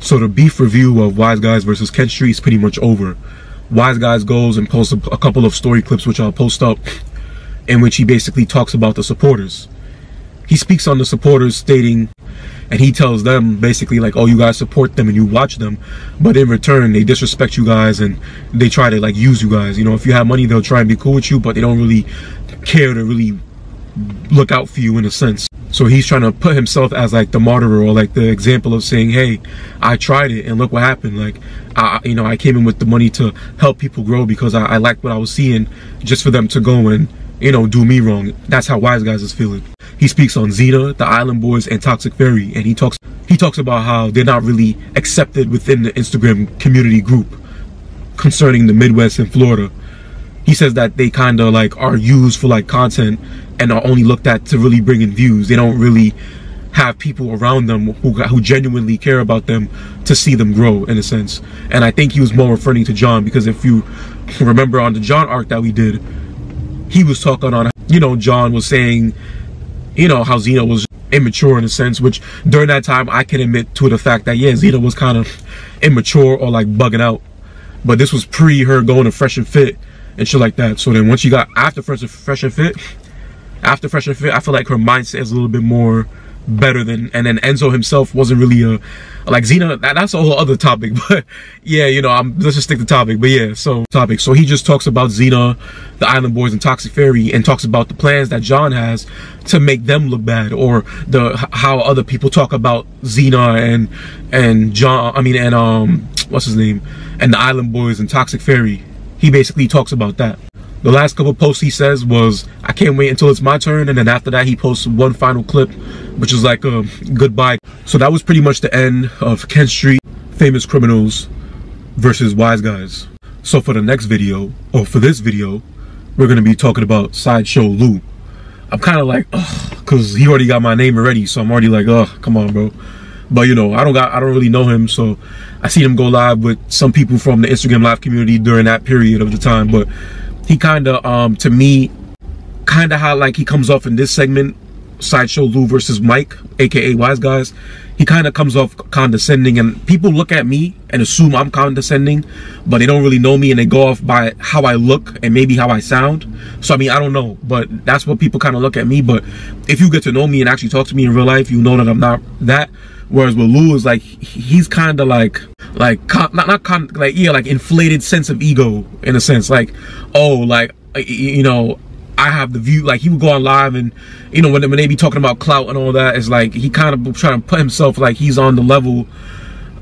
So the beef review of Wise Guys versus Kent Street is pretty much over. Wise Guys goes and posts a couple of story clips, which I'll post up, in which he basically talks about the supporters. He speaks on the supporters, stating, and he tells them basically like, oh, you guys support them and you watch them, but in return they disrespect you guys and they try to like use you guys. You know, if you have money, they'll try and be cool with you, but they don't really care to really look out for you in a sense. So he's trying to put himself as like the martyr, or like the example of saying, hey, I tried it and look what happened. Like, you know, I came in with the money to help people grow because I liked what I was seeing, just for them to go and, you know, do me wrong. That's how Wise Guys is feeling. He speaks on Xena, the Island Boys, and Toxic Fairy, and he talks about how they're not really accepted within the Instagram community group concerning the Midwest and Florida. He says that they kind of like are used for like content and are only looked at to really bring in views. They don't really have people around them who genuinely care about them to see them grow, in a sense. And I think he was more referring to John, because if you remember on the John arc that we did, he was talking on, you know, John was saying, you know, how Xena was immature in a sense, which during that time I can admit to the fact that, yeah, Xena was kind of immature or like bugging out. But this was pre her going to Fresh and Fit and shit like that. So then once you got after Fresh and Fit, I feel like her mindset is a little bit more better than, and then Enzo himself wasn't really a, like Xena, that's a whole other topic, but yeah, you know, let's just stick to topic. But yeah, so he just talks about Xena, the Island Boys, and Toxic Fairy, and talks about the plans that John has to make them look bad, or how other people talk about Xena and John, what's his name, and the Island Boys and Toxic Fairy. He basically talks about that. The last couple posts he says was, I can't wait until it's my turn, and then after that he posts one final clip, which is like a goodbye. So that was pretty much the end of Kent Street Famous Criminals versus Wise Guys. So for the next video, or for this video, we're gonna be talking about Sideshow Lou. I'm kind of like, ugh, because he already got my name already, so I'm already like, ugh, come on, bro. But you know, I don't really know him, so I seen him go live with some people from the Instagram live community during that period of the time. But he kind of, to me, kind of how like he comes off in this segment, Sideshow Lou versus Mike, aka Wise Guys. He kind of comes off condescending, and people look at me and assume I'm condescending, but they don't really know me, and they go off by how I look and maybe how I sound. So I mean, I don't know, but that's what people kind of look at me. But if you get to know me and actually talk to me in real life, you know that I'm not that. Whereas with Lou is like, he's kind of like inflated sense of ego, in a sense, like, oh, like, you know, I have the view. Like, he would go on live, and you know, when they be talking about clout and all that, it's like he kind of trying to put himself like he's on the level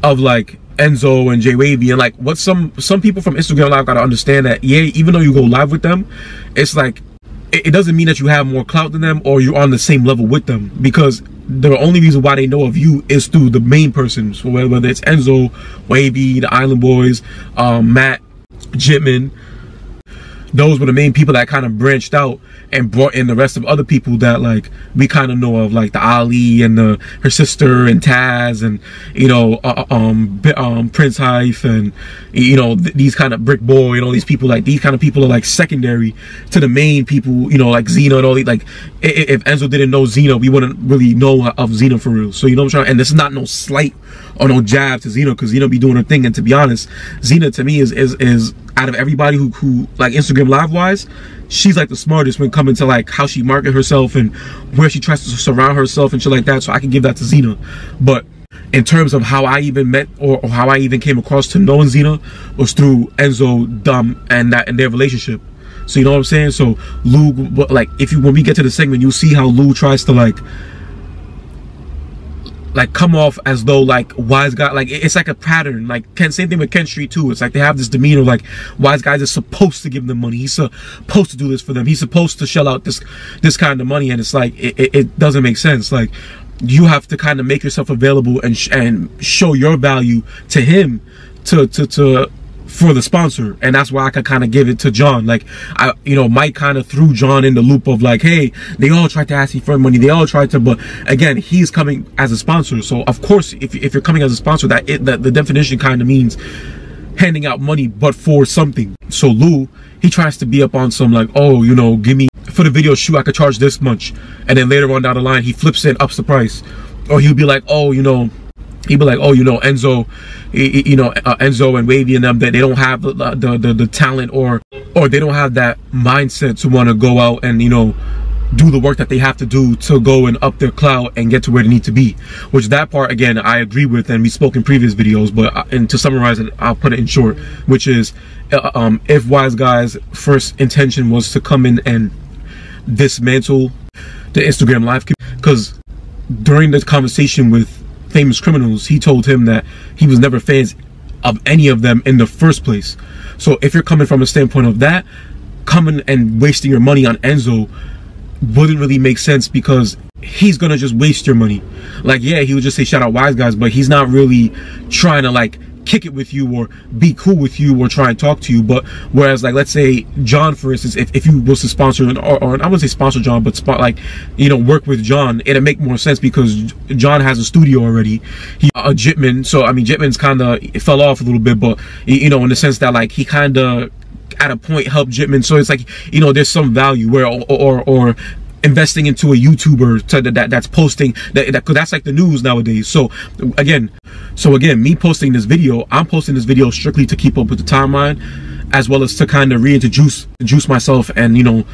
of like Enzo and J Wavy. And like what some people from Instagram Live gotta understand, that yeah, even though you go live with them, it's like it doesn't mean that you have more clout than them or you're on the same level with them, because the only reason why they know of you is through the main persons, so whether it's Enzo, Wavy, the Island Boys, Matt, Jitman. Those were the main people that kind of branched out and brought in the rest of other people that like we kind of know of, like the Ali and her sister and Taz, and you know, Prince Hife, and you know, these kind of Brick Boy and all these people. Like these kind of people are like secondary to the main people, you know, like Xena and all these. Like if Enzo didn't know Xena, we wouldn't really know of Xena for real. So you know what I'm trying, and this is not no slight or no jab to Xena, because Xena be doing her thing. And to be honest, Xena to me is out of everybody who like Instagram Live wise, she's like the smartest when coming to like how she market herself and where she tries to surround herself and shit like that. So I can give that to Xena. But in terms of how I even met or how I even came across to knowing Xena was through Enzo, Dom, and their relationship. So you know what I'm saying? So Lou, like when we get to the segment, you'll see how Lou tries to like come off as though like Wise Guy, like it's like a pattern. Like same thing with Kent Street too. It's like they have this demeanor like Wise Guys is supposed to give them money. He's supposed to do this for them. He's supposed to shell out this kind of money, and it's like it doesn't make sense. Like you have to kind of make yourself available and show your value to him for the sponsor. And that's why I could kind of give it to John. Like you know, Mike kind of threw John in the loop of like, hey, they all tried to ask me for money, they all tried to, but again, he's coming as a sponsor. So of course, if you're coming as a sponsor, that the definition kind of means handing out money, but for something. So Lou, he tries to be up on some like, oh, you know, give me for the video shoot, I could charge this much, and then later on down the line he flips it, ups the price. Or he'll be like, oh, you know, he'd be like, oh, you know, Enzo, Enzo and Wavy and them, that they don't have the talent or they don't have that mindset to want to go out and, you know, do the work that they have to do to go and up their clout and get to where they need to be. Which that part, again, I agree with, and we spoke in previous videos, but and to summarize it, I'll put it in short, which is if Wise Guys' first intention was to come in and dismantle the Instagram live, because during the conversation with Famous Criminals, he told him that he was never fans of any of them in the first place. So if you're coming from a standpoint of that, coming and wasting your money on Enzo wouldn't really make sense, because he's gonna just waste your money. Like, yeah, he would just say shout out Wise Guys, but he's not really trying to like kick it with you or be cool with you or try and talk to you. But whereas, like, let's say John, for instance, if you was to sponsor or I wouldn't say sponsor John, but like, you know, work with John, it'd make more sense, because John has a studio already. He Jitman, so I mean, Jitman's kind of fell off a little bit, but you know, in the sense that like he kind of at a point helped Jitman, so it's like, you know, there's some value where or investing into a YouTuber that's posting that, cause that's like the news nowadays. So again, me posting this video, I'm posting this video strictly to keep up with the timeline, as well as to kind of reintroduce myself and, you know,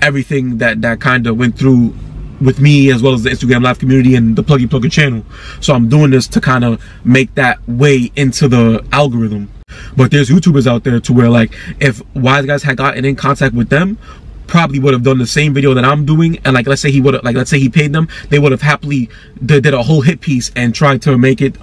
everything that kind of went through with me, as well as the Instagram live community and the Pluggy Plugger channel. So I'm doing this to kind of make that way into the algorithm. But there's YouTubers out there to where, like, if Wise Guys had gotten in contact with them, probably would have done the same video that I'm doing, and like, let's say he would have, like, let's say he paid them, they would have happily did a whole hit piece and tried to make it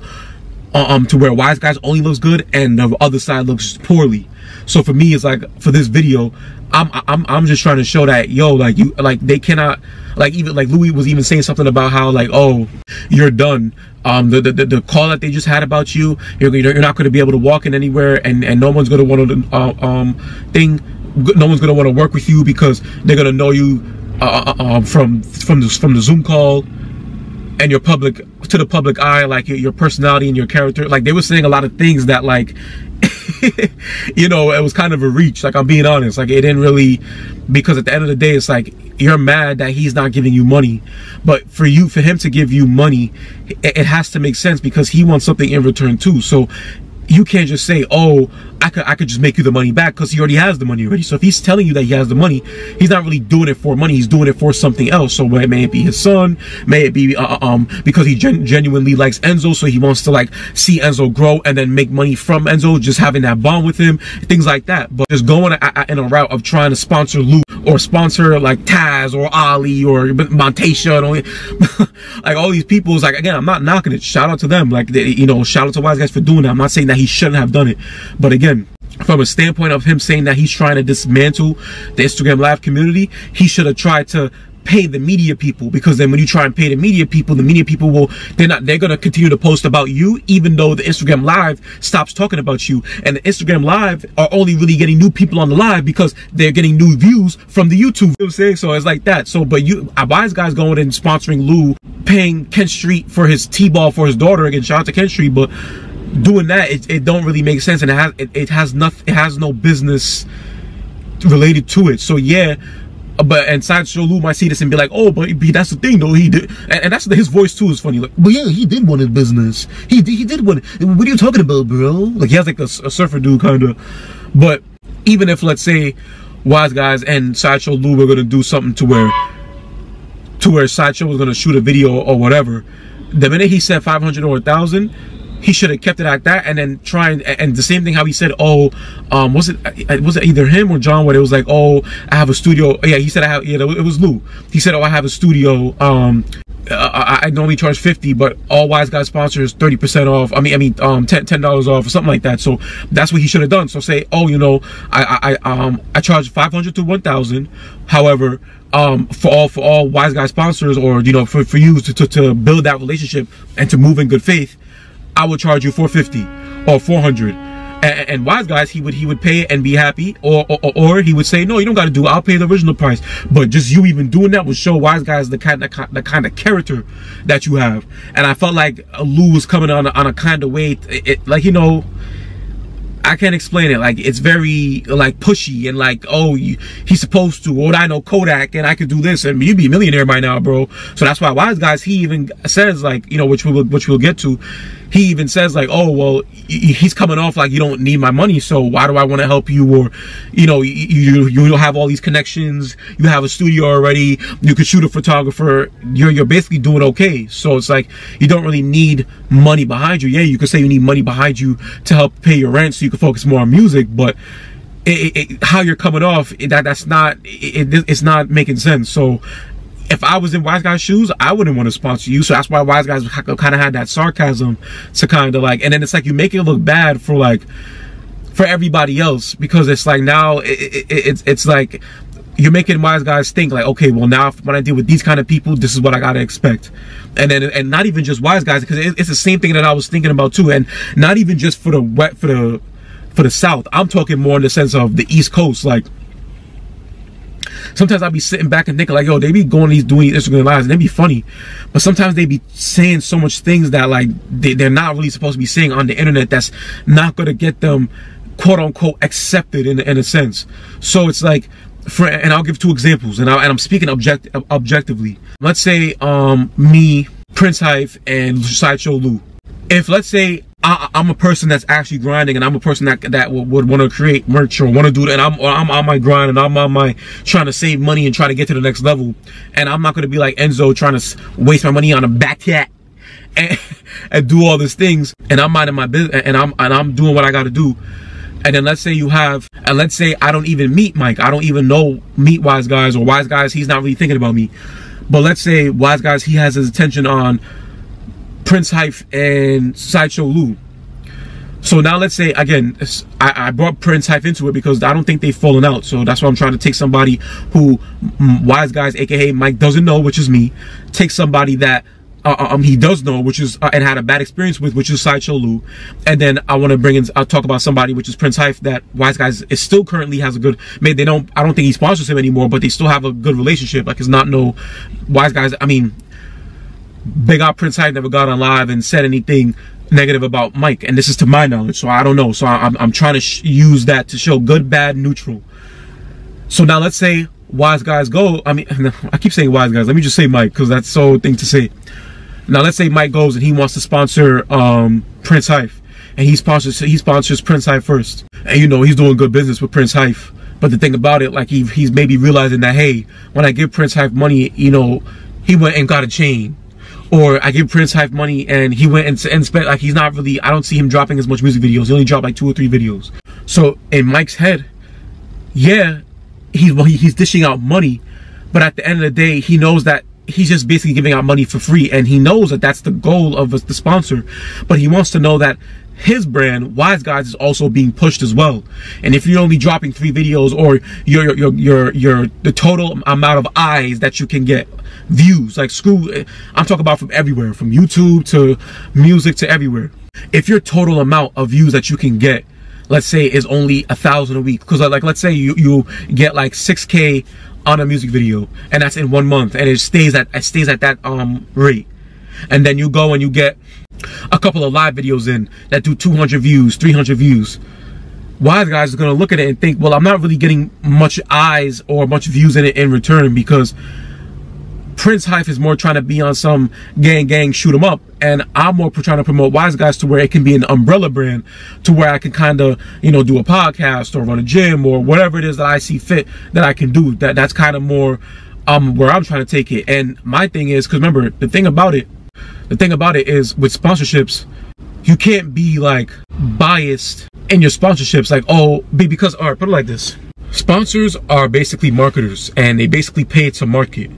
to where Wise Guys only looks good and the other side looks poorly. So for me, it's like, for this video, I'm just trying to show that, yo, like, you, like, they cannot, like, even like Louis was even saying something about how, like, oh, you're done. The call that they just had about you, you're not going to be able to walk in anywhere, and no one's going to want to no one's going to want to work with you, because they're going to know you from the Zoom call and your public, to the public eye, like your personality and your character. Like, they were saying a lot of things that, like, you know, it was kind of a reach. Like, I'm being honest, like, it didn't really, because at the end of the day, it's like, you're mad that he's not giving you money, but for him to give you money, it has to make sense, because he wants something in return too. So you can't just say, oh, I could just make you the money back, because he already has the money already. So if he's telling you that he has the money, he's not really doing it for money, he's doing it for something else. So may it be his son, may it be because he genuinely likes Enzo, so he wants to, like, see Enzo grow and then make money from Enzo, just having that bond with him, things like that. But just going in a route of trying to sponsor Lou, or sponsor like Taz or Ali or Montasha, and like all these people, is like, again, I'm not knocking it, shout out to them, like, you know, shout out to Wise Guys for doing that. I'm not saying that he shouldn't have done it, but again, from a standpoint of him saying that he's trying to dismantle the Instagram live community, he should have tried to pay the media people, because then when you try and pay the media people will, they're gonna continue to post about you, even though the Instagram live stops talking about you. And the Instagram live are only really getting new people on the live because they're getting new views from the YouTube. You know what I'm saying? So it's like that. So, but Wise Guys going and sponsoring Lou, paying Ken Street for his T-ball for his daughter, again, shout out to Ken Street, but doing that, it don't really make sense, and it has no business related to it. So yeah, and Sideshow Lou might see this and be like, oh, but that's the thing though, he did, and that's his voice too is funny, like, but yeah, he did want his business, he did want it. What are you talking about, bro? Like, he has like a surfer dude kind of. But even if, let's say, Wise Guys and Sideshow Lou were gonna do something to where Sideshow was gonna shoot a video or whatever, the minute he said 500 or 1,000, he should have kept it at that, and then try and the same thing how he said, oh, was it either him or John, where it was like, oh, I have a studio. Yeah, he said I have, yeah, it was Lou. He said, oh, I have a studio. I normally charge 50, but all Wise Guys sponsors 30% off. I mean, $10 off or something like that. So that's what he should have done. So say, oh, you know, I charge 500 to 1,000. However, for all Wise Guys sponsors, or, you know, for you to build that relationship and to move in good faith, I would charge you 450 or 400, and Wise Guys, he would pay it and be happy, or he would say, no, you don't got to do it, I'll pay the original price. But just you even doing that would show Wise Guys the kind of character that you have. And I felt like Lou was coming on a kind of way, like, you know, I can't explain it. Like, it's very, like, pushy and like, oh, he's supposed to, or I know Kodak and I could do this and you'd be a millionaire by now, bro. So that's why Wise Guys, he even says, like, you know, which we'll get to. he even says like, oh, well, he's coming off like you don't need my money, so why do I want to help you? Or, you know, you have all these connections, you have a studio already, you could shoot a photographer, you're basically doing okay. So it's like, you don't really need money behind you. Yeah, you could say you need money behind you to help pay your rent so you can focus more on music, but how you're coming off, it's not making sense. So if I was in Wise Guy's shoes, I wouldn't want to sponsor you. So that's why Wise Guys kind of had that sarcasm to kind of like, and then it's like you make it look bad for like, for everybody else, because it's like now it's like you're making Wise Guys think like, okay, well now when I deal with these kind of people, this is what I gotta expect. And not even just Wise Guys, because it's the same thing that I was thinking about too, and not even just for the South. I'm talking more in the sense of the East Coast. Like, sometimes I'll be sitting back and thinking like, yo, they be doing these Instagram lives and they be funny, but sometimes they be saying so much things that like they're not really supposed to be saying on the internet, that's not going to get them quote unquote accepted in a sense. So it's like, and I'll give two examples, and I'm speaking objectively. Let's say me, Prince Hype, and Sideshow Lou. If let's say I'm a person that's actually grinding, and I'm a person that would want to create merch or want to do that, and I'm on my grind, and I'm on my trying to save money and try to get to the next level, and I'm not going to be like Enzo trying to waste my money on a back cat and do all these things, and I'm minding my business, and I'm doing what I got to do. And then let's say you have, and let's say I don't even meet Mike, I don't even meet Wise Guys, or Wise Guys, he's not really thinking about me. But let's say Wise Guys, he has his attention on Prince Hype and Sideshow Lou. So now let's say, again, I brought Prince Hype into it because I don't think they've fallen out. So that's why I'm trying to take somebody who Wise Guys, aka Mike, doesn't know, which is me. Take somebody that he does know, which is and had a bad experience with, which is Sideshow Lou. And then I want to bring in, I'll talk about somebody which is Prince Hype, that Wise Guys is still currently has a good, maybe I don't think he sponsors him anymore, but they still have a good relationship. Like, it's not no Wise Guys, I mean, big up Prince Hype never got on live and said anything negative about Mike, and this is to my knowledge, so I don't know. So I'm trying to use that to show good, bad, neutral. So now let's say Wise Guys go, I mean, I keep saying Wise Guys, let me just say Mike, because that's so thing to say. Now let's say Mike goes and he wants to sponsor Prince Hype, and he sponsors Prince Hype first, and you know he's doing good business with Prince Hype. But the thing about it, like, he's maybe realizing that, hey, when I give Prince Hype money, you know, he went and got a chain. Or I give Prince Hype money and he went and spent, like, he's not really, I don't see him dropping as much music videos. He only dropped like 2 or 3 videos. So in Mike's head, yeah, he's dishing out money, but at the end of the day, he knows that he's just basically giving out money for free, and he knows that that's the goal of the sponsor. But he wants to know that his brand, Wise Guys, is also being pushed as well. And if you're only dropping 3 videos, or the total amount of eyes that you can get, views, like, I'm talking about from everywhere, from YouTube to music to everywhere. If your total amount of views that you can get, let's say, is only 1,000 a week, because like let's say you get like 6K on a music video, and that's in 1 month, and it stays at that rate, and then you go and you get a couple of live videos in that do 200 views, 300 views, Wise Guys is going to look at it and think, well, I'm not really getting much eyes or much views in it in return, because Prince Hype is more trying to be on some gang shoot 'em up, and I'm more trying to promote Wise Guys to where it can be an umbrella brand, to where I can kind of, you know, do a podcast or run a gym or whatever it is that I see fit that I can do. That's kind of more where I'm trying to take it. And my thing is, because remember, the thing about it is with sponsorships, you can't be like biased in your sponsorships, like, oh, because, all right, put it like this: sponsors are basically marketers, and they basically pay to market.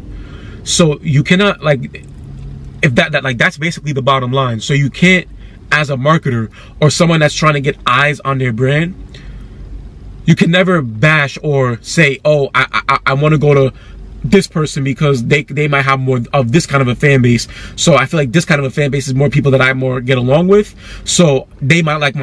So you cannot, like, if that's basically the bottom line. So you can't, as a marketer or someone that's trying to get eyes on their brand, you can never bash or say, oh, I want to go to this person because they might have more of this kind of a fan base. So I feel like this kind of a fan base is more people that I more get along with. So they might like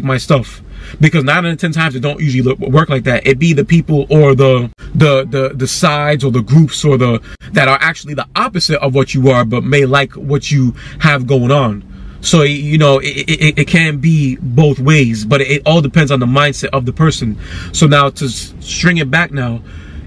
my stuff. Because 9 out of 10 times it don't usually work like that. It be the people or the sides or the groups or that are actually the opposite of what you are, but may like what you have going on. So, you know, it can be both ways, but it all depends on the mindset of the person. So now, to string it back now,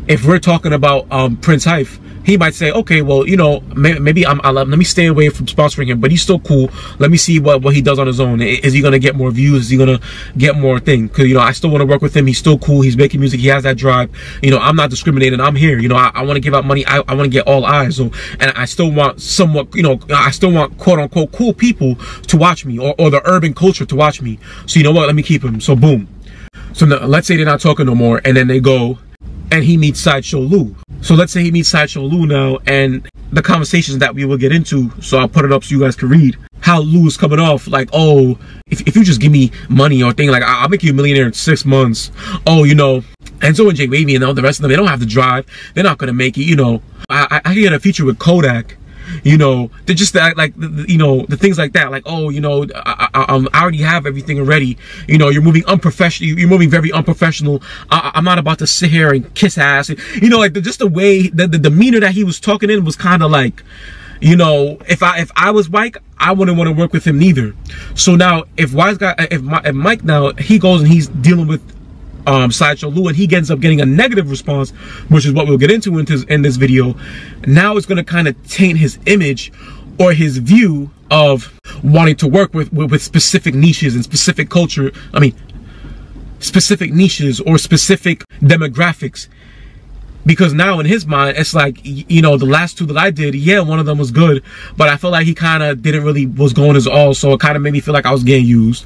if we're talking about Prince Hype, he might say, okay, well, you know, maybe let me stay away from sponsoring him, but he's still cool. Let me see what he does on his own. Is he gonna get more views? Is he gonna get more thing? Because, you know, I still want to work with him. He's still cool. He's making music. He has that drive. You know, I'm not discriminating. I'm here. You know, I want to give out money. I want to get all eyes. So, and I still want somewhat, you know, I still want quote unquote cool people to watch me, or the urban culture to watch me. So, you know what? Let me keep him. So boom. So now, let's say they're not talking no more, and then they go and he meets Sideshow Lou. So let's say he meets Sideshow Lou now, and the conversations that we will get into, so I'll put it up so you guys can read how Lou is coming off like, oh, if you just give me money or thing, like I'll make you a millionaire in 6 months. Oh, you know, Enzo and J Wavy and all the rest of them, they don't have the drive. They're not gonna make it. You know, I get a feature with Kodak. You know, they're just like, you know, the things like that. Like, oh, you know, I already have everything already. You know, you're moving unprofessional. You're moving very unprofessional. I'm not about to sit here and kiss ass. You know, like just the way the demeanor that he was talking in was kind of like, you know, if I was Mike, I wouldn't want to work with him neither. So now, if Mike now, he goes and he's dealing with Sideshow Lou, and he ends up getting a negative response, which is what we'll get into in this video. Now it's going to kind of taint his image or his view of wanting to work with specific niches and specific culture. I mean, specific niches or specific demographics. Because now in his mind, it's like, you know, the last two that I did, yeah, one of them was good, but I felt like he kind of didn't really was going his all, so it kind of made me feel like I was getting used.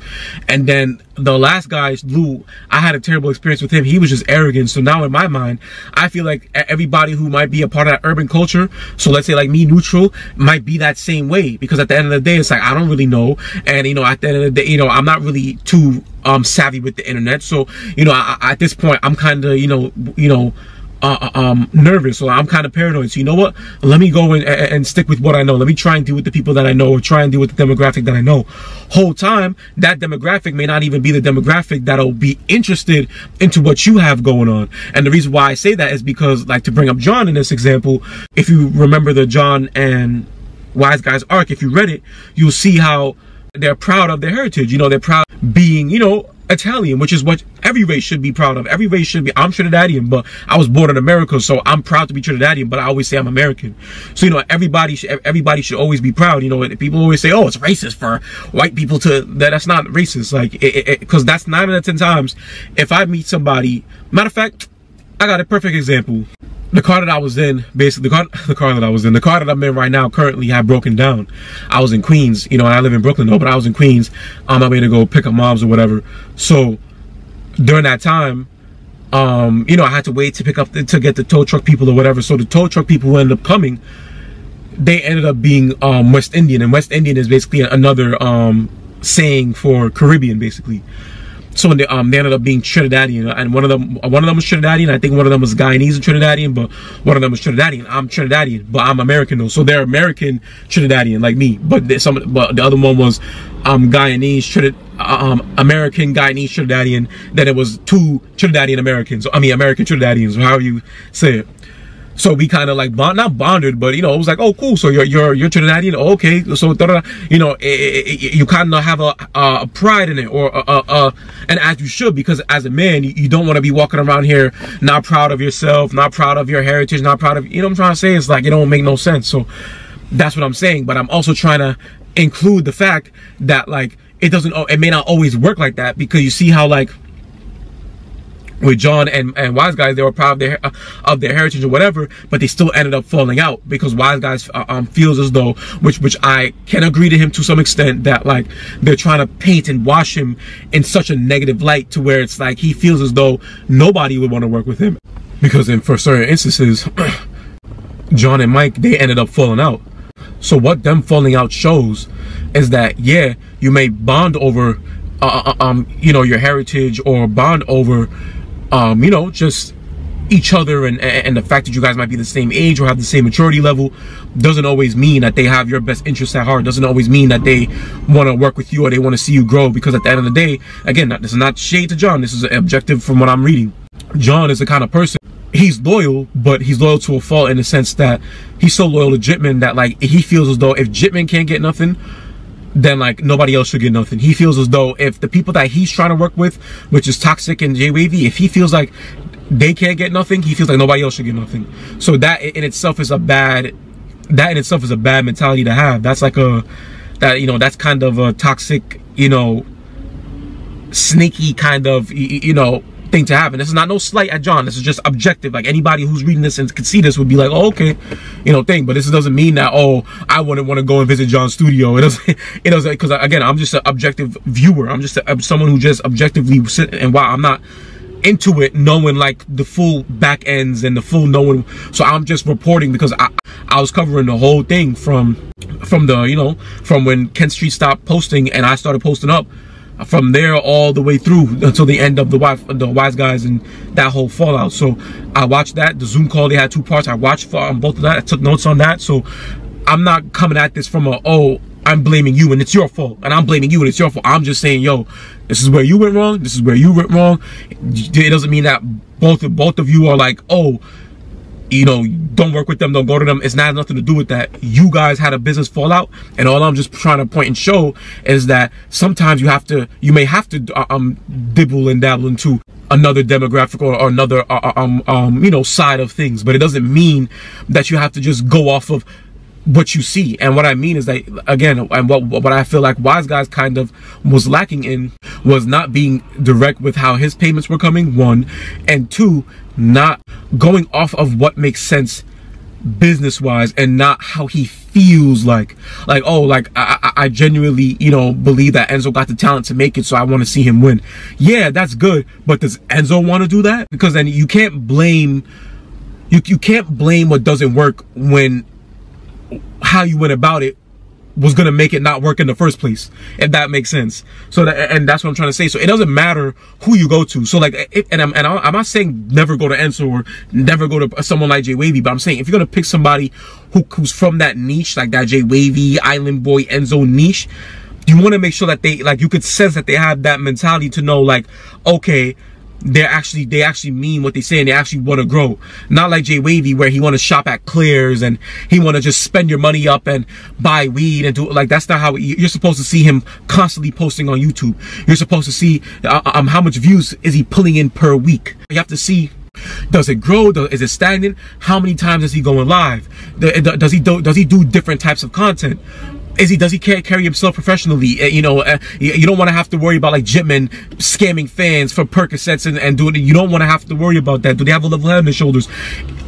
And then the last guy, Lou, I had a terrible experience with him. He was just arrogant. So now in my mind, I feel like everybody who might be a part of that urban culture, so let's say like me, neutral, might be that same way. Because at the end of the day, it's like, I don't really know. And, you know, at the end of the day, you know, I'm not really too savvy with the internet. So, you know, at this point, I'm kind of, you know, nervous, so I'm kind of paranoid. So you know what? Let me go and stick with what I know. Let me try and deal with the people that I know, or try and deal with the demographic that I know. Whole time, that demographic may not even be the demographic that'll be interested into what you have going on. And the reason why I say that is because, like, to bring up John in this example, if you remember the John and Wise Guys arc, if you read it, you'll see how they're proud of their heritage. You know, they're proud being, you know, Italian, which is what every race should be proud of. Every race should be. I'm Trinidadian, but I was born in America, so I'm proud to be Trinidadian, but I always say I'm American. So, you know, everybody should always be proud. You know, people always say, oh, it's racist for white people to, that's not racist. Like, because that's 9 out of 10 times, if I meet somebody, matter of fact, I got a perfect example. The car that I was in, basically, the car that I'm in right now currently had broken down. I was in Queens, you know, and I live in Brooklyn though, but I was in Queens on my way to go pick up moms or whatever. So during that time, you know, I had to wait to to get the tow truck people or whatever. So the tow truck people who ended up coming, they ended up being West Indian, and West Indian is basically another saying for Caribbean, basically. So they ended up being Trinidadian, and one of them was Trinidadian. I think one of them was Guyanese and Trinidadian, but one of them was Trinidadian. I'm Trinidadian, but I'm American though. So they're American Trinidadian like me, but the other one was Guyanese, American Guyanese Trinidadian. Then it was 2 Trinidadian Americans. I mean American Trinidadians, or however you say it. So we kind of like not bonded, but you know, it was like, oh, cool. So you're Trinidadian, oh, okay. So you know, you kind of have a pride in it, or and as you should, because as a man, you don't want to be walking around here not proud of yourself, not proud of your heritage, not proud of, you know what I'm trying to say? It's like, it don't make no sense. So that's what I'm saying. But I'm also trying to include the fact that, like, it may not always work like that, because you see how, like, with John and Wise Guys, they were proud of their heritage or whatever, but they still ended up falling out because Wise Guys feels as though, which I can agree to him to some extent, that like they're trying to paint and wash him in such a negative light to where it's like he feels as though nobody would want to work with him, because for certain instances, John and Mike, they ended up falling out. So what them falling out shows is that, yeah, you may bond over you know, your heritage, or bond over you know, just each other, and the fact that you guys might be the same age or have the same maturity level doesn't always mean that they have your best interests at heart. Doesn't always mean that they want to work with you or they want to see you grow, because at the end of the day, again, this is not shade to John, this is an objective from what I'm reading. John is the kind of person, he's loyal, but he's loyal to a fault, in the sense that he's so loyal to Jitman that, like, he feels as though if Jitman can't get nothing, then like nobody else should get nothing. He feels as though if the people that he's trying to work with, which is Toxic and J Wavy, if he feels like they can't get nothing, he feels like nobody else should get nothing. So that in itself is a bad mentality to have. That's like that's kind of a toxic, sneaky kind of, thing to have. And this is not no slight at John. This is just objective. Like anybody who's reading this and could see this would be like, oh, okay, thing. But this doesn't mean that, oh, I wouldn't want to go and visit John's studio. It doesn't, because again, I'm just an objective viewer. I'm just someone who just objectively sit, and wow, I'm not into it knowing like the full back ends and the full knowing. So I'm just reporting because I was covering the whole thing from the from when Kent Street stopped posting and I started posting up, from there all the way through until the end of the Wise Guys and that whole fallout. So I watched that, the Zoom call. They had 2 parts. I watched both of that. I took notes on that. So I'm not coming at this from I'm blaming you and it's your fault, and I'm blaming you and it's your fault. I'm just saying, yo, this is where you went wrong. This is where you went wrong. It doesn't mean that both of you are like, oh, don't work with them, don't go to them. It's not nothing to do with that. You guys had a business fallout, and all I'm just trying to point and show is that sometimes you may have to dibble and dabble into another demographic or another side of things, but it doesn't mean that you have to just go off of what you see. And what I mean is that, again, and what I feel like Wise Guys kind of was lacking in was not being direct with how his payments were coming, 1, and 2, not going off of what makes sense business wise and not how he feels like I genuinely believe that Enzo got the talent to make it, so I want to see him win. Yeah, that's good, but does Enzo want to do that? Because then you can't blame what doesn't work when how you went about it was gonna make it not work in the first place, if that makes sense. So and that's what I'm trying to say. So it doesn't matter who you go to. So like, I'm not saying never go to Enzo or never go to someone like Jay Wavy, but I'm saying if you're gonna pick somebody who's from that niche, like that Jay Wavy, Island Boy, Enzo niche, you want to make sure that they, like, you could sense that they have that mentality to know, like, okay, they actually mean what they say and they actually want to grow. Not like Jay Wavy, where he want to shop at Claire's and he want to just spend your money up and buy weed and do, like, that's not how you're supposed to see him constantly posting on YouTube. You're supposed to see how much views is he pulling in per week. You have to see, does it grow? Is it stagnant? How many times is he going live? Does he do different types of content? Does he carry himself professionally? You don't want to have to worry about like Jitman scamming fans for Percocets and doing it. You don't want to have to worry about that. Do they have a level head on their shoulders?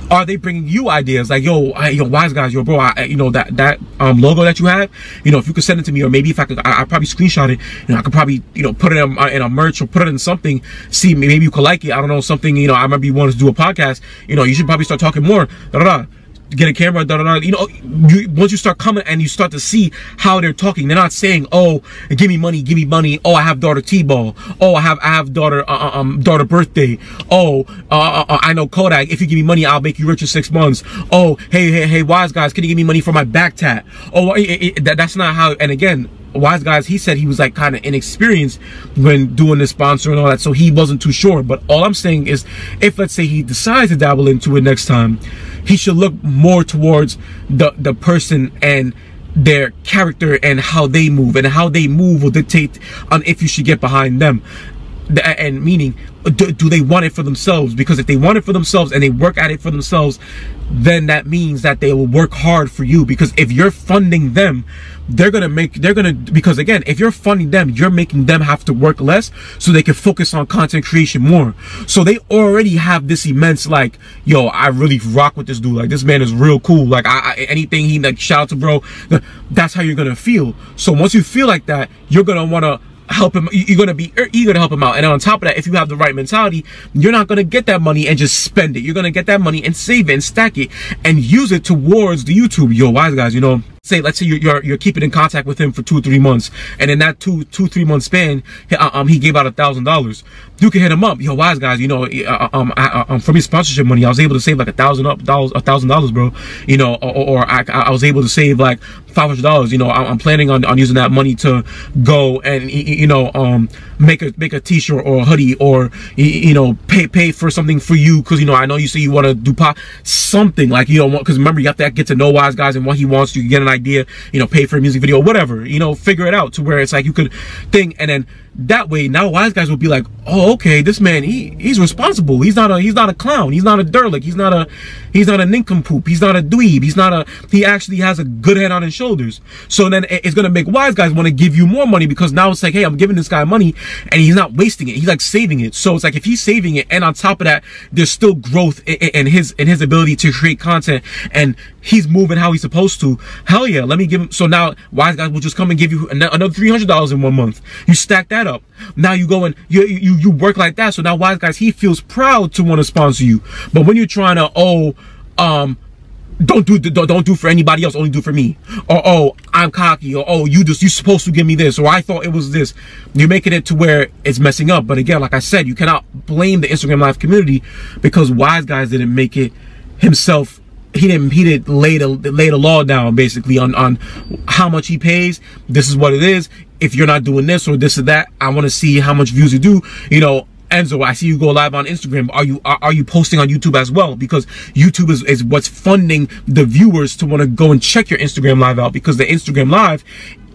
Are they bringing you ideas like, yo, Wise Guys, yo, bro, that logo that you have, if you could send it to me, or maybe if I probably screenshot it, I could probably, put it in a merch or put it in something. See, maybe you could like it. I don't know, something, I remember you wanted to do a podcast, you should probably start talking more, get a camera, once you start coming and you start to see how they're talking, they're not saying, oh, give me money, oh, I have daughter T-ball, oh, I have daughter birthday, oh, I know Kodak, if you give me money, I'll make you rich in 6 months, oh, hey, Wise Guys, can you give me money for my back tat? Oh, that's not how. And again, Wise Guys, he said he was like kind of inexperienced when doing the sponsor and all that, so he wasn't too sure. But all I'm saying is, if let's say he decides to dabble into it next time, he should look more towards the person and their character and how they move, and how they move will dictate on if you should get behind them. And meaning, do they want it for themselves? Because if they want it for themselves and they work at it for themselves, then that means that they will work hard for you. Because if you're funding them, because again, if you're funding them, you're making them have to work less so they can focus on content creation more. So they already have this immense, like, yo, I really rock with this dude. Like, this man is real cool. Like, anything he, like, shout out to bro, that's how you're gonna feel. So once you feel like that, you're gonna wanna help him. You're gonna be eager to help him out. And on top of that, if you have the right mentality, you're not gonna get that money and just spend it. You're gonna get that money and save it and stack it and use it towards the YouTube. Yo, Wise Guys, let's say you're keeping in contact with him for 2 or 3 months, and in that 3 month span, he gave out $1,000. You can hit him up. Yo, Wise Guys, from his sponsorship money, I was able to save like $1,000, bro. Or I was able to save like $500. I'm planning on using that money to go and make a t-shirt or a hoodie, or pay for something for you, because I know you say you want to do something, like, because remember, you have to get to know Wise Guys and what he wants. You can get an idea, pay for a music video, whatever, figure it out to where it's like you could think, and then That way, now Wise Guys will be like, oh, okay, this man, he's responsible. He's not a clown. He's not a derelict. He's not a nincompoop. He's not a dweeb. He actually has a good head on his shoulders. So then it's gonna make Wise Guys want to give you more money, because now it's like, hey, I'm giving this guy money and he's not wasting it. He's like saving it. So it's like, if he's saving it, and on top of that, there's still growth in his ability to create content, and he's moving how he's supposed to. Hell yeah, let me give him. So now Wise Guys will just come and give you another $300 in 1 month. You stack that up. Now you go and you work like that. So now Wise Guys, he feels proud to want to sponsor you. But when you're trying to, don't do for anybody else, only do for me, or oh, I'm cocky, or oh, you're supposed to give me this, or I thought it was this, you're making it to where it's messing up. But again, like I said, you cannot blame the Instagram Live community, because Wise Guys didn't make it himself. He didn't lay the law down basically on how much he pays. This is what it is. If you're not doing this or this or that, I want to see how much views you do. You know, Enzo, I see you go live on Instagram. Are you posting on YouTube as well? Because YouTube is what's funding the viewers to want to go and check your Instagram Live out, because the Instagram Live,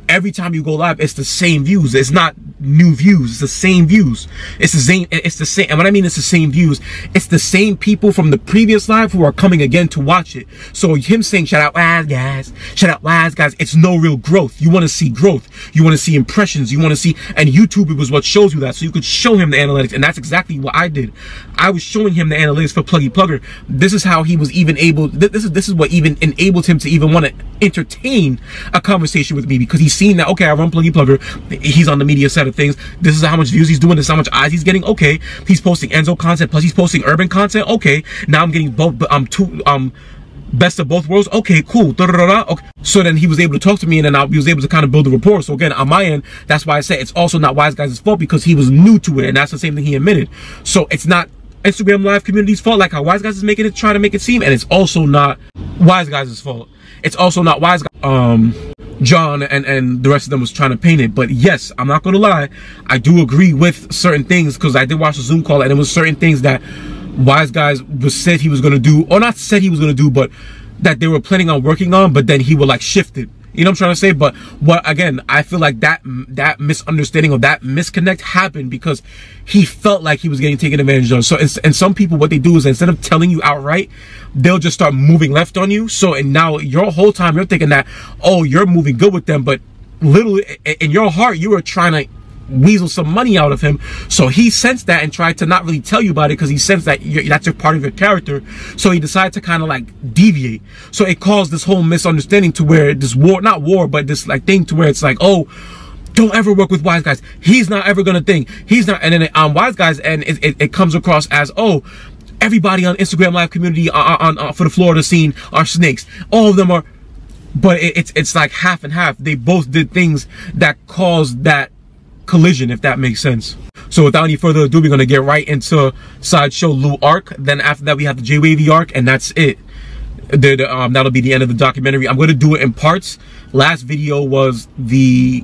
every time you go live, it's the same views. It's not new views. It's the same views. It's the same. And when I mean it's the same views, it's the same people from the previous live who are coming again to watch it. So him saying, shout out Wise Guys, shout out Wise Guys, it's no real growth. You want to see growth. You want to see impressions. You want to see, and YouTube was what shows you that. So you could show him the analytics. And that's exactly what I did. I was showing him the analytics for Pluggy Plugger. This is how he was even able, this is what even enabled him to even want to entertain a conversation with me, because he's seen that, okay, I run Pluggy Plugger, he's on the media side of things, this is how much views he's doing, this is how much eyes he's getting, okay, he's posting Enzo content, plus he's posting urban content, okay, now I'm getting both, best of both worlds, okay, cool, okay. So then he was able to talk to me, and then he was able to kind of build a rapport. So again, on my end, that's why I say it's also not Wise Guys' fault, because he was new to it, and that's the same thing he admitted. So it's not Instagram Live community's fault, like how Wise Guys is making it, trying to make it seem, and it's also not Wise Guys' fault. It's also not Wise Guys, John and the rest of them was trying to paint it. But yes, I'm not gonna lie, I do agree with certain things, because I did watch the Zoom call, and there was certain things that Wise Guys said he was gonna do, or not said he was gonna do, but that they were planning on working on, but then he would like shift it. You know what I'm trying to say? But what, again, I feel like that misunderstanding or that misconnect happened because he felt like he was getting taken advantage of. So, and some people, what they do is, instead of telling you outright, they'll just start moving left on you. So, and now your whole time you're thinking that, oh, you're moving good with them, but literally in your heart, you were trying to weasel some money out of him. So he sensed that and tried to not really tell you about it, because he sensed that that's a part of your character. So he decided to kind of like deviate. So it caused this whole misunderstanding to where this not war, but this like thing to where it's like, oh, don't ever work with Wise Guys. He's not ever gonna think. He's not. And then on Wise Guys, and it comes across as, oh, everybody on Instagram Live community for the Florida scene are snakes. All of them are. But it's like half and half. They both did things that caused that collision, if that makes sense. So without any further ado, we're gonna get right into Sideshow Lou arc. Then after that, we have the J Wavy arc, and that's it. That'll be the end of the documentary. I'm gonna do it in parts. Last video was the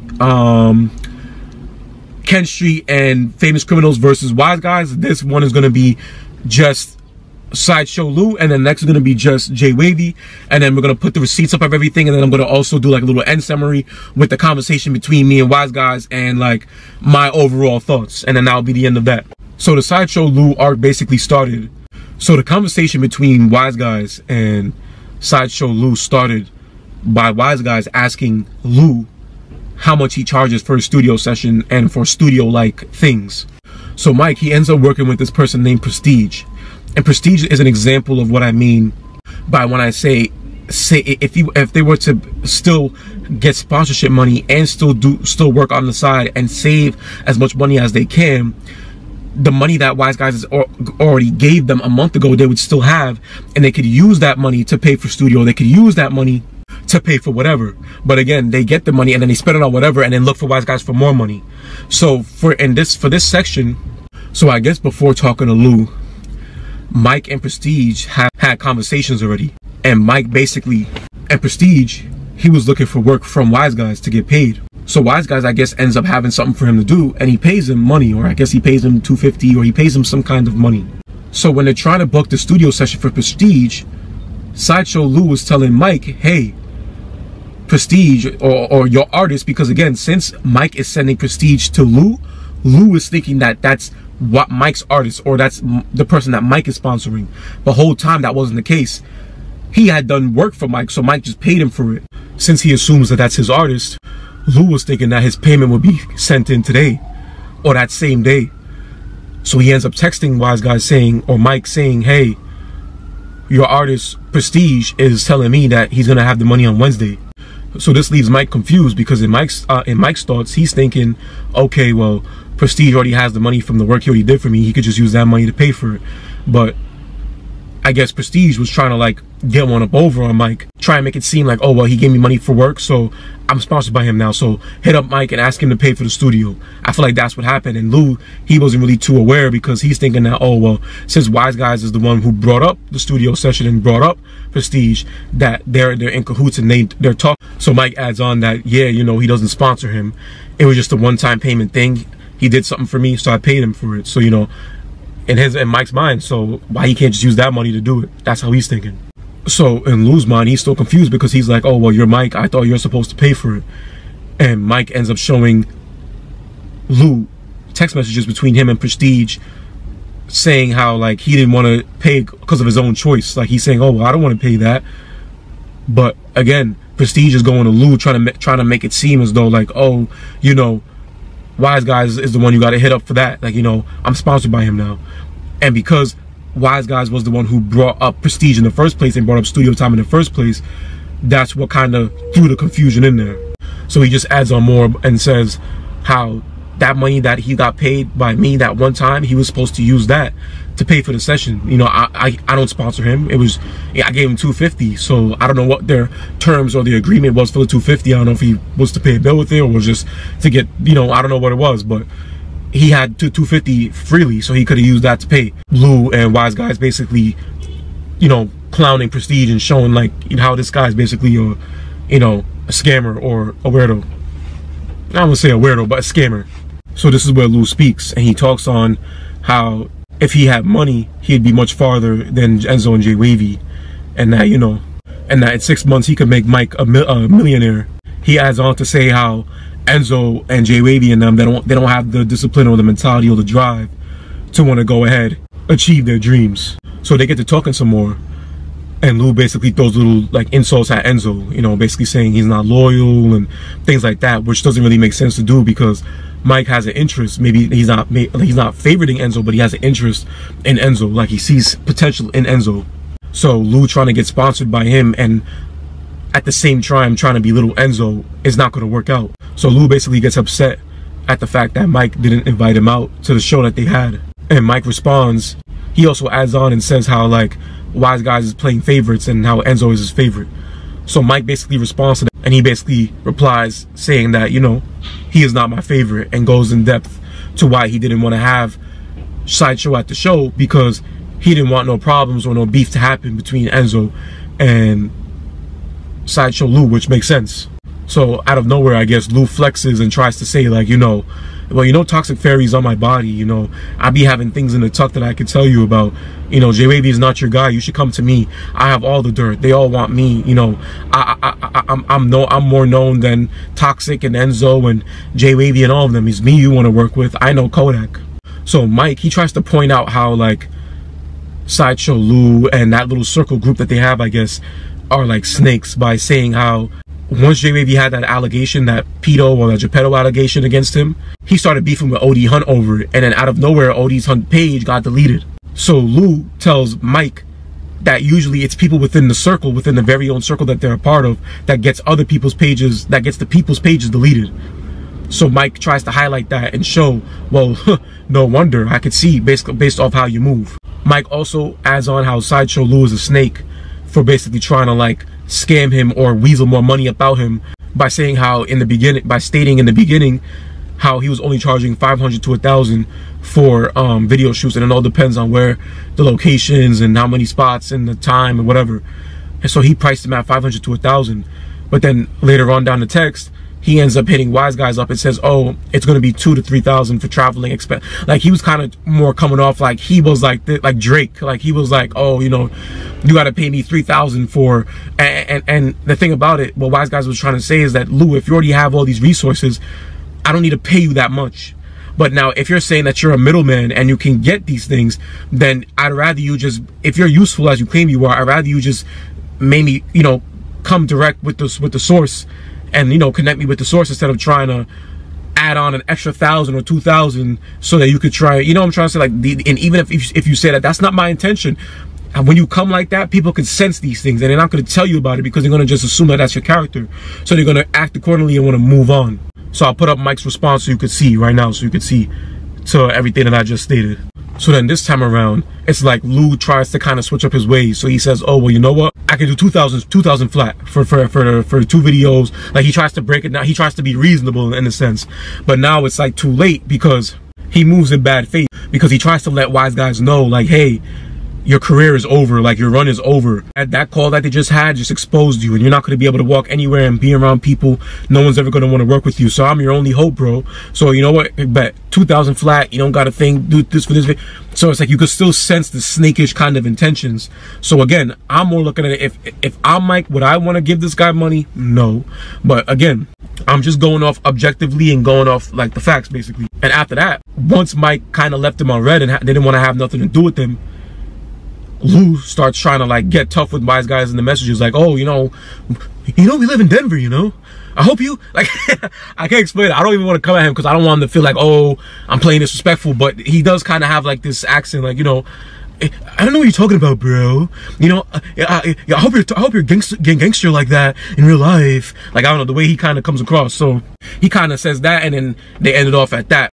Ken Street and Famous Criminals versus Wise Guys. This one is gonna be just Sideshow Lou, and then next is gonna be just J Wavy, and then we're gonna put the receipts up of everything, and then I'm gonna also do like a little end summary with the conversation between me and Wise Guys and like my overall thoughts, and then that'll be the end of that. So the Sideshow Lou arc basically started. So the conversation between Wise Guys and Sideshow Lou started by Wise Guys asking Lou how much he charges for a studio session and for studio like things. So Mike, he ends up working with this person named Prestige. And Prestige is an example of what I mean by when I say if they were to still get sponsorship money and still work on the side and save as much money as they can, the money that Wise Guys already gave them a month ago, they would still have, and they could use that money to pay for studio. They could use that money to pay for whatever. But again, they get the money and then they spend it on whatever, and then look for Wise Guys for more money. So for this section, so I guess before talking to Lou, Mike and Prestige have had conversations already, and Mike basically, and Prestige, he was looking for work from Wise Guys to get paid. So Wise Guys, I guess, ends up having something for him to do, and he pays him money, or I guess he pays him $250, or he pays him some kind of money. So when they're trying to book the studio session for Prestige, Sideshow Lou was telling Mike, hey, Prestige or your artist, because again, since Mike is sending Prestige to Lou Lou is thinking that that's what Mike's artist, or that's the person that Mike is sponsoring. The whole time that wasn't the case. He had done work for Mike, so Mike just paid him for it. Since he assumes that that's his artist, Lou was thinking that his payment would be sent in today, or that same day. So he ends up texting Wise Guys saying, or Mike saying, hey, your artist Prestige is telling me that he's gonna have the money on Wednesday. So this leaves Mike confused, because in Mike's thoughts, he's thinking, okay, well, Prestige already has the money from the work he already did for me. He could just use that money to pay for it. But I guess Prestige was trying to like get one up over on Mike, try and make it seem like, oh, well, he gave me money for work, so I'm sponsored by him now, so hit up Mike and ask him to pay for the studio. I feel like that's what happened. And Lou, he wasn't really too aware, because he's thinking that, oh, well, since Wise Guys is the one who brought up the studio session and brought up Prestige, that they're in cahoots and they're talking. So Mike adds on that, yeah, you know, he doesn't sponsor him. It was just a one-time payment thing. He did something for me, so I paid him for it. So, you know, in Mike's mind, so why he can't just use that money to do it? That's how he's thinking. So in Lou's mind, he's still confused, because he's like, oh, well, you're Mike, I thought you're supposed to pay for it. And Mike ends up showing Lou text messages between him and Prestige saying how like he didn't want to pay because of his own choice. Like he's saying, oh, well, I don't want to pay that. But again, Prestige is going to Lou trying to make it seem as though like, oh, you know, Wise Guys is the one you got to hit up for that. Like, you know, I'm sponsored by him now. And because Wise Guys was the one who brought up Prestige in the first place and brought up studio time in the first place, that's what kind of threw the confusion in there. So he just adds on more and says how that money that he got paid by me that one time, he was supposed to use that to pay for the session. You know, I don't sponsor him. It was, I gave him $250. So I don't know what their terms or the agreement was for the $250. I don't know if he was to pay a bill with it or was just to get, you know, I don't know what it was, but he had $250 freely, so he could have used that to pay. Lou and Wise Guys basically, you know, clowning Prestige and showing like, you know, how this guy's basically a, you know, a scammer or a weirdo. I wouldn't say a weirdo, but a scammer. So this is where Lou speaks, and he talks on how if he had money, he'd be much farther than Enzo and Jay Wavy, and that, you know, and that in 6 months he could make Mike a millionaire. He adds on to say how Enzo and Jay Wavy and them, they don't have the discipline or the mentality or the drive to want to go ahead, achieve their dreams. So they get to talking some more, and Lou basically throws little like insults at Enzo, you know, basically saying he's not loyal and things like that, which doesn't really make sense to do, because Mike has an interest. Maybe he's not favoriting Enzo, but he has an interest in Enzo. Like he sees potential in Enzo. So Lou trying to get sponsored by him and at the same time trying to belittle Enzo is not going to work out. So Lou basically gets upset at the fact that Mike didn't invite him out to the show that they had. And Mike responds. He also adds on and says how like Wise Guys is playing favorites and how Enzo is his favorite. So Mike basically responds to that, and he basically replies saying that, you know, he is not my favorite, and goes in depth to why he didn't want to have Sideshow at the show, because he didn't want no problems or no beef to happen between Enzo and Sideshow Lou, which makes sense. So out of nowhere, I guess Lou flexes and tries to say like, you know, well, you know, Toxic Fairy's on my body, you know, I be having things in the tuck that I could tell you about. You know, Jay Wavy is not your guy. You should come to me. I have all the dirt. They all want me. You know, I'm more known than Toxic and Enzo and Jay Wavy and all of them. It's me you want to work with. I know Kodak. So Mike, he tries to point out how like Sideshow Lou and that little circle group that they have, I guess, are like snakes, by saying how once Jay Wavy had that allegation, that pedo or that Geppetto allegation against him, he started beefing with OD Hunt over it, and then out of nowhere, OD's Hunt page got deleted. So Lou tells Mike that usually it's people within the circle, within the very own circle that they're a part of, that gets other people's pages, that gets the people's pages deleted. So Mike tries to highlight that and show, well, no wonder, I could see based off how you move. Mike also adds on how Sideshow Lou is a snake for basically trying to like scam him or weasel more money about him, by saying how in the beginning, by stating in the beginning how he was only charging $500 to $1,000 for video shoots, and it all depends on where the locations and how many spots and the time and whatever. And so he priced him at $500 to $1,000. But then later on down the text, he ends up hitting Wise Guys up and says, oh, it's going to be $2,000 to $3,000 for traveling expense. Like he was kind of more coming off like he was like Drake. Like he was like, oh, you know, you got to pay me $3,000 for, and the thing about it, what Wise Guys was trying to say is that, Lou, if you already have all these resources, I don't need to pay you that much. But now, if you're saying that you're a middleman and you can get these things, then I'd rather you just, if you're useful as you claim you are, I'd rather you just maybe, you know, come direct with the source and, you know, connect me with the source instead of trying to add on an extra 1,000 or 2,000 so that you could try, you know what I'm trying to say? Like, and even if you say that that's not my intention, and when you come like that, people can sense these things and they're not going to tell you about it because they're going to just assume that that's your character. So they're going to act accordingly and want to move on. So I'll put up Mike's response so you could see right now, so you could see to everything that I just stated. So then this time around, it's like Lou tries to kind of switch up his ways. So he says, oh, well, you know what? I can do 2,000 flat for 2 videos. Like, he tries to break it down. He tries to be reasonable in a sense. But now it's like too late because he moves in bad faith, because he tries to let wise guys know, like, hey, your career is over, like your run is over. That call that they just had just exposed you, and you're not going to be able to walk anywhere and be around people. No one's ever going to want to work with you. So I'm your only hope, bro. So you know what? Bet 2,000 flat. You don't got to think, do this for this. So it's like you could still sense the snakish kind of intentions. So again, I'm more looking at it. If I'm Mike, would I want to give this guy money? No. But again, I'm just going off objectively and going off like the facts basically. And after that, once Mike kind of left him on red and they didn't want to have nothing to do with him, Lou starts trying to like get tough with wise guys in the messages, like, oh, you know, we live in Denver, you know. I hope you like. I can't explain it. I don't even want to come at him because I don't want him to feel like, oh, I'm playing disrespectful. But he does kind of have like this accent, like, you know, I don't know what you're talking about, bro. You know, I hope you're gangster like that in real life. Like, I don't know, the way he kind of comes across. So he kind of says that, and then they ended off at that.